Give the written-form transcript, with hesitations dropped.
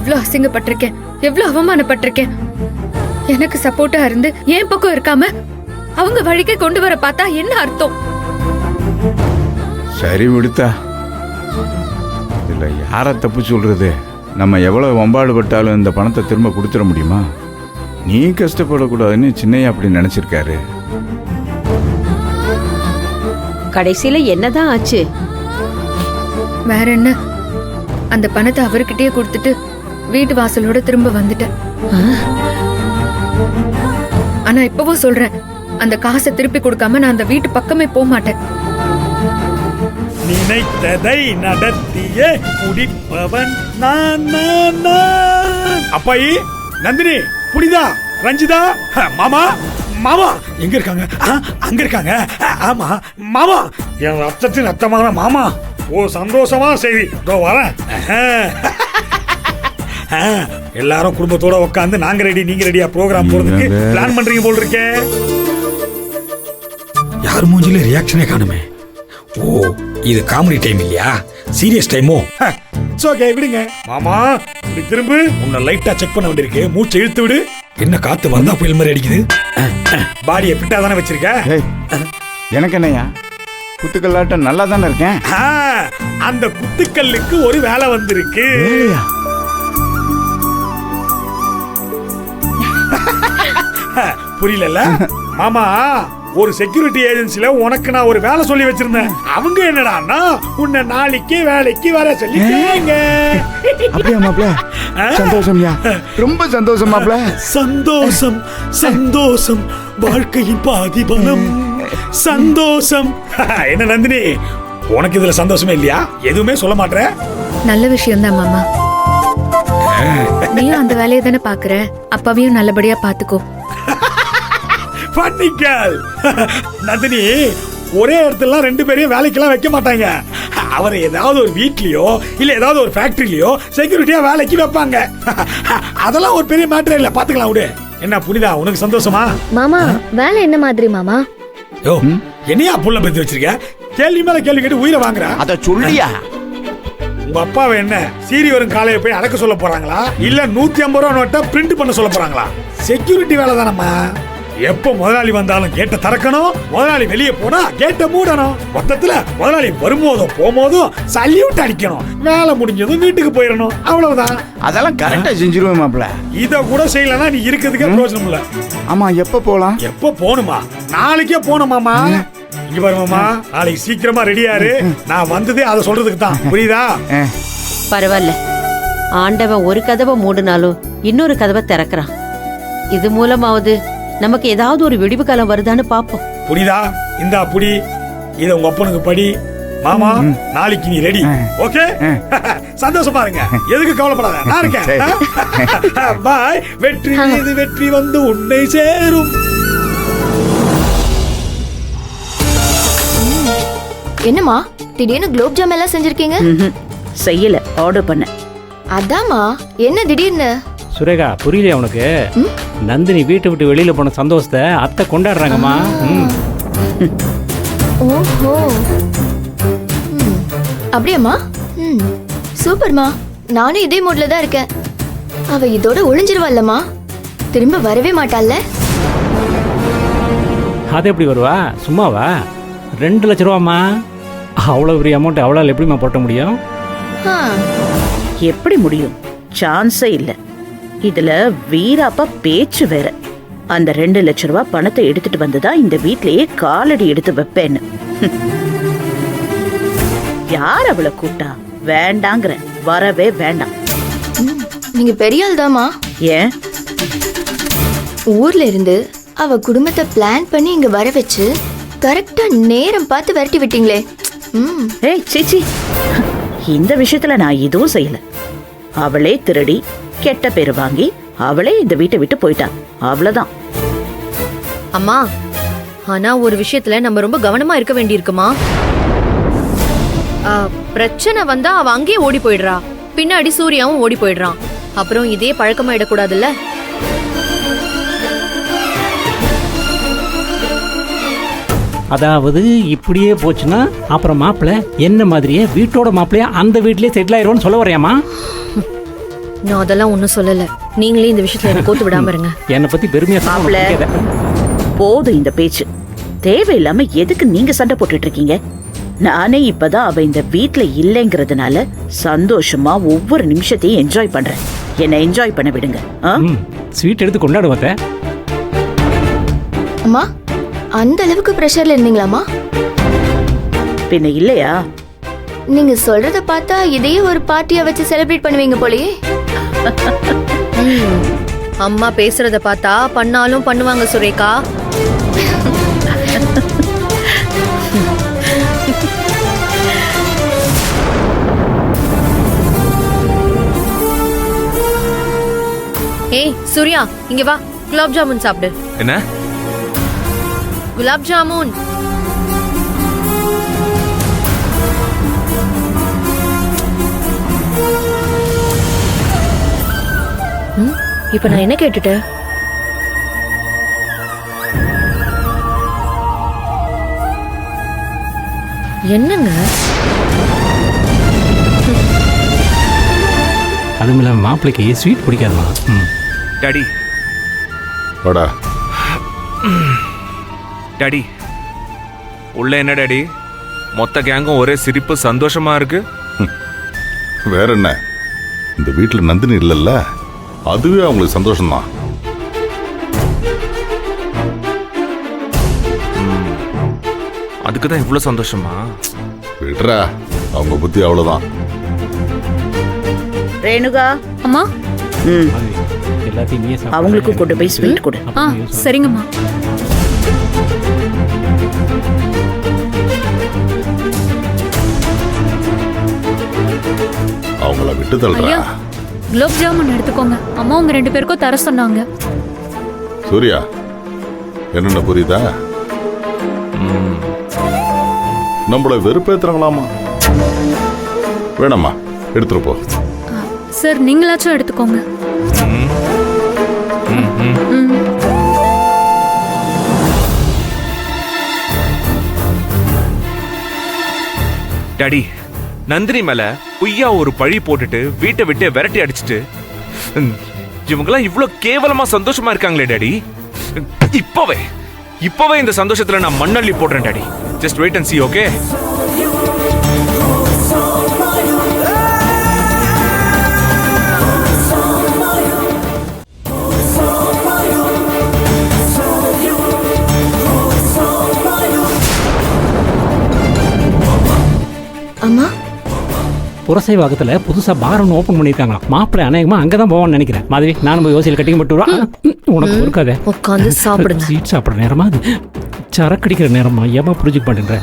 எவ்வளவு அசிங்கப்பட்டிருக்கேன், எவ்வளவு அவமானப்பட்டிருக்கேன். எனக்கு சப்போர்ட்டா இருந்து என் பக்கம் இருக்காம அவங்க வழிக்கே கொண்டு வர பார்த்தா என்ன அர்த்தம்? சரி விடுத்தா, இதுல யார தப்பு சொல்றது? நம்ம எவ்வளவு வம்பாடுபட்டாலும் இந்த பணத்தை திரும்ப கொடுத்துட முடியுமா? நீ கஷ்டப்படக்கூடாதுன்னு சின்னையா அப்படி நினைச்சிருக்காரு. கடைசியில என்னதான் ஆச்சு? வேற என்ன, அந்த பணத்தை அவர்கிட்டயே கொடுத்துட்டு வீட்டு வாசலோட திரும்ப வந்துட்டேன். ஆனா இப்பவும் சொல்றேன், அந்த காசை திருப்பி கொடுக்காம நான் அந்த வீட்டு பக்கமே போக மாட்டேன். நினைத்ததை நடத்திய குடிப்பவன் நான். அப்பாயி, நந்தினி, புனிதா, ரஞ்சிதா, மாமா மாமா எங்க இருக்காங்க? அங்க இருக்காங்க. ஆமா மாமா, என் ரத்தத்தின் ரத்தமான மாமா. ஓ சந்தோஷமா செய்தி, இதோ வரேன். எல்லாரும் குடும்பத்தோட உட்காந்து நாங்க ரெடி நீங்க ரெடியா ப்ரோகிராம் போறதுக்கு பிளான் பண்றீங்க போல் இருக்கே. யார் மூஞ்சில ரியாக்ஷனே காணுமே. ஓ இது காமெடி டைம் இல்லையா, சீரியஸ் டைமோ? ஓகே விடுங்க மாமா. இப்படி திரும்ப உன்னை லைட்டா செக் பண்ண வேண்டியிருக்கு. மூச்சை இழுத்து விடு. என்ன காத்து வந்தா புயல் மாதிரி அடிக்குது. பாடியை ஃபிட்டா தானே வச்சிருக்க? எனக்கு என்னையா, குத்துக்கல்லாட்டம் நல்லா தானே இருக்கேன். அந்த குத்துக்கல்லுக்கு ஒரு வேலை வந்திருக்கு. புரியல மாமா? ஒரு செக்யூரிட்டி ஏஜென்சில உனக்கு நான் ஒரு வேலை சொல்லி வச்சிருந்தேன். அவங்க என்னடான்னா உன்னை நாளைக்கு வேலைக்கு வர சொல்லிட்டாங்க. அப்படியே மாப்ள, சந்தோஷம்யா, ரொம்ப சந்தோஷம் மாப்ள. சந்தோஷம் சந்தோஷம் வாழ்க்கையின் பாதி பலம். சந்தோஷம். என்ன நந்தினி, உனக்கு இதுல சந்தோஷமே இல்லையா? எதுவுமே சொல்ல மாட்டே. நல்ல விஷயம் தான் மாமா. நீயும் அந்த வேலையை தானே பாக்குற, அப்பாவையும் நல்லபடியா பாத்துக்கோ. பண்ணிக்கல். நந்தினி, ஒரே இடத்துல ரெண்டு பேரையும் வேலைக்கெல்லாம் வைக்க மாட்டாங்க. அவரை ஏதாவது ஒரு வீட்லயோ இல்ல ஏதாவது ஒரு ஃபேக்டரியிலயோ செக்யூரிட்டியா வேலைக்கு வைப்பாங்க. அதெல்லாம் ஒரு பெரிய மேட்டர் இல்ல, பாத்துக்கலாம் விடு. என்ன புனிதா, உனக்கு சந்தோஷமா? மாமா வேலை என்ன மாதிரி மாமா? யோ என்னையா புள்ள பத்தி வச்சிருக்க? கேள்வி மேல கேள்வி கேட்டு உயிரை வாங்குற. அத சொல்லியா? உங்க அப்பாவை என்ன சீரி வரும் காலையில போய் அடக்க சொல்ல போறாங்களா இல்ல 150 ரூபா நோட்டை பிரிண்ட் பண்ண சொல்ல போறாங்களா? செக்யூரிட்டி வேலை தானம்மா. எப்ப முதலாளி வந்தாலும் கேட்ட திறக்கணும், முதலாளி வெளியே போனா கேட்ட மூடணும். மொத்தத்துல முதலாளி வரும்போதும் போகும்போதும் சல்யூட் அடிக்கணும். வேலை முடிஞ்சதும் வீட்டுக்கு போயிடணும், அவ்வளவுதான். அதெல்லாம் கரெக்டா செஞ்சிருவேன் மாப்ள. இத கூட செய்யலன்னா நீ இருக்கிறதுக்கே பிரயோஜனம் இல்ல. ஆமா, எப்ப போலாம்? எப்ப போகணுமா? நாளைக்கே போகணுமாமா. இங்க பாருமாமா, நாளைக்கு சீக்கிரமா ரெடியாரு. நான் வந்ததே அதை சொல்றதுக்கு தான், புரியுதா? பரவாயில்ல, ஆண்டவன் ஒரு கதவை மூடினாலும் இன்னொரு கதவை திறக்கிறான். இது மூலமாவது நமக்கு ஏதாவது ஒரு விடிவு காலம் வருதான்னு பாப்போம். புரியுதா? இந்தா புடி, இத உங்க அப்பனுக்கு படி. மாமா நாளைக்கு நீ ரெடி, ஓகே? சந்தோஷமா இருங்க, எதுக்கு கவலைப்படாத, நான் இருக்கேன். பாய். வெற்றி மீது வெற்றி வந்து உன்னை சேரும். என்னம்மா திடீர்னு குலோப் ஜாம் எல்லாம் செஞ்சிருக்கீங்க? செய்யல, ஆர்டர் பண்ண. அதாம்மா, என்ன திடீர்னு? சுரேகா, புரியலையா உனக்கு? நந்தினி வீட்டை விட்டு வெளியில போன சந்தோஷத்தை அத்தை கொண்டாடுறாங்கம்மா. ஓஹோ, அப்படியாம்மா? சூப்பர்மா. நானும் இதே மூட்ல தான் இருக்கேன். அவ இதோட ஒளிஞ்சிருவாள்லம்மா, திரும்ப வரவே மாட்டாள்ல. அது எப்படி வருவா? சும்மாவா? 2 லட்ச ரூபாம்மா. அவ்வளவு பெரிய அமௌண்ட் அவளால் எப்படிமா போட்ட முடியும்? எப்படி முடியும்? சான்ஸே இல்லை. இதுல வீராப்பா பேச்சு வேற. அந்த 2 லட்ச ரூபாய் பணத்தை எடுத்துட்டு வந்துதான் இந்த வீட்லயே காலடி எடுத்து வைப்பேன்னு. யார் அவளை கூட்டா? வேண்டாங்கிற, வரவே வேண்டாம். நீங்க பெரிய ஆள் தாமா. ஏன்? ஊர்ல இருந்து அவ குடும்பத்தை பிளான் பண்ணி இங்க வர வச்சு கரெக்டா நேரம் பார்த்து விரட்டி விட்டீங்களே. ஏய் சீச்சி, இந்த விஷயத்துல நான் எதுவும் செய்யல. அவளே திருடி கெட்ட பேரு வாங்கி அவளே இந்த வீட்டை விட்டு போயிட்டா, அவ்வளவுதான். அம்மா, ஆனா ஒரு விஷயத்துல நம்ம ரொம்ப கவனமா இருக்க வேண்டியிருக்குமா. பிரச்சனை வந்தா அவ அங்கேயே ஓடி போயிடுறா, பின்னாடி சூர்யாவும் ஓடி போயிடுறான். அப்புறம் இதே பழக்கமாயிடக்கூடாதுல்ல. அதாவது இப்படியே போச்சுன்னா அப்புறம் மாப்பிள்ள என்ன மாதிரியே வீட்டோட மாப்பிள்ளையா அந்த வீட்லயே செட்டில் ஆயிடுவோன்னு சொல்ல வரையாமா? நான் அதெல்லாம் ஒன்றும் சொல்லல. நீங்களே இந்த விஷயத்துல என்ன கோத்து விடாம இருங்க. என்னை பத்தி பெருமையா சொன்னா மாப்பிள. உனக்கு பிடிக்காதா? போதும் இந்த பேச்சு. தேவையில்லாம எதுக்கு நீங்க சண்டை போட்டுட்டு இருக்கீங்க? நானே இப்பதான் அவ இந்த வீட்ல இல்லைங்கிறதுனால சந்தோஷமா ஒவ்வொரு நிமிஷத்தையும் என்ஜாய் பண்றேன். என்ன என்ஜாய் பண்ண விடுங்க. ஆ? ஸ்வீட் எடுத்து கொண்டாடுவாத்த. அம்மா அந்த அளவுக்கு ப்ரெஷர்ல இருந்தீங்களாம்மா? பின்ன இல்லையா? நீங்க சொல்றத பார்த்தா இதையே ஒரு பார்ட்டியா வச்சு செலிப்ரேட் பண்ணுவீங்க போலயே. அம்மா பேசுறத பார்த்தா பண்ணாலும் பண்ணுவாங்க சுரேகா. ஏய் சூர்யா, இங்க வா. குலாப் ஜாமுன் சாப்பிடு. என்ன? குலாப் ஜாமுன். இப்ப நான் என்ன கேட்டுட்டேன்? என்னங்க? அதுவும் இல்லாம மாப்பிள்ளைக்கு ஸ்வீட் பிடிக்காதுமா. டாடி வாடா. டாடி உள்ள என்ன டாடி? மொத்த கேங்கும் ஒரே சிரிப்பு சந்தோஷமா இருக்கு. வேற என்ன, இந்த வீட்டுல நந்தினி இல்லைல்ல, அதுவே அவங்களுக்கு சந்தோஷம்தான். அதுக்கு தான் இவ்வளவு சந்தோஷமா? விடுறா, அவங்க புத்தி அவ்வளவுதான். ரேணுகா. அம்மா. ம். எல்லாத்தையும் நீயே சாப்பிடு. அவங்களுக்கும் கொண்டு போய் ஸ்வீட் கொடு. சரிங்கம்மா. அவங்கள விட்டு தள்ளுறா. ஐயா குலாப் ஜாமுன் எடுத்துக்கோங்க. அம்மா உங்க 2 பேருக்கும் தர சொன்னாங்க. சூர்யா, என்னென்ன புரியுதா? நம்மள வெறுப்பேத்துறாங்களாமா. வேணாம்மா, எடுத்துட்டு போ. சார் நீங்களாச்சும் எடுத்துக்கோங்க. டாடி நந்தினி மேல பொய்யா ஒரு பழி போட்டுட்டு வீட்டை விட்டு விரட்டி அடிச்சிட்டு இவங்கெல்லாம் இவ்வளவு கேவலமா சந்தோஷமா இருக்காங்களே டாடி. இப்பவே இந்த சந்தோஷத்துல நான் மண்ணள்ளி போடுறேன் daddy. Just wait and see, okay? அம்மா புரசைவாக்கத்துல புதுசா பார் ஒன்று ஓப்பன் பண்ணிருக்காங்களாம். மாப்பிள்ளை அநேகமா அங்கதான் போவான்னு நினைக்கிறேன். மாதிரி நானும் போய் யோசியில் கட்டிங் போட்டு வருவான். உனக்கு இருக்காதே. உட்காந்து சாப்பிடுங்க. சீட் சாப்பிட்ற நேரமா அது சரக்கடிக்கிற நேரமா ஏமா புரிஞ்சுக்க மாட்டேன்ற.